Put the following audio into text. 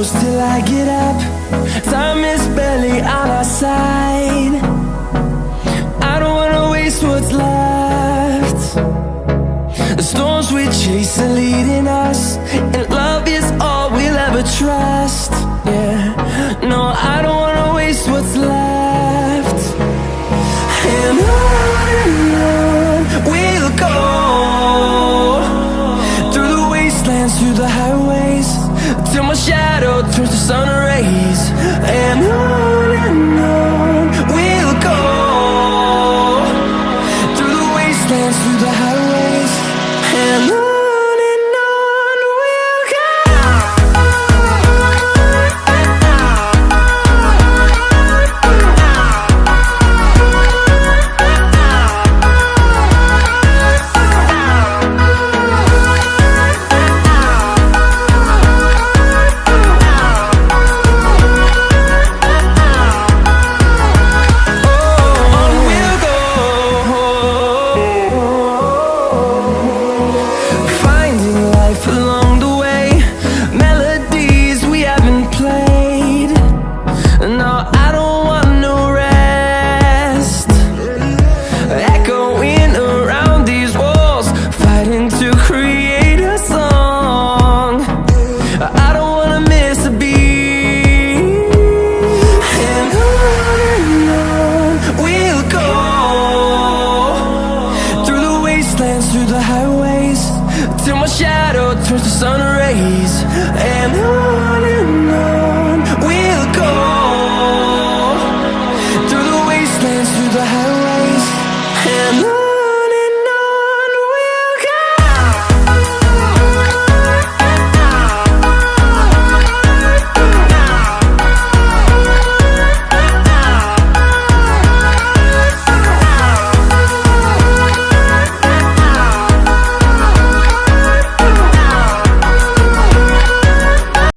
close till I get up. Time is barely on our side. I don't wanna waste what's left. The storms we chase are leading us, and love is all we'll ever trust. Yeah, no, I don't wanna waste what's left. And on we'll go, through the wastelands, through the highways, till my shadow turns to sun rays. And on we'll go, through the wastelands, through the highways, and on we'll go. Along the way, melodies we haven't played. No, I don't want no rest. Echoing around these walls, fighting to create a song. I don't wanna miss a beat. And on we'll go, through the wastelands, through the highways, till my shadow turns to sun rays. And on we'll go, through the wastelands, through the highways.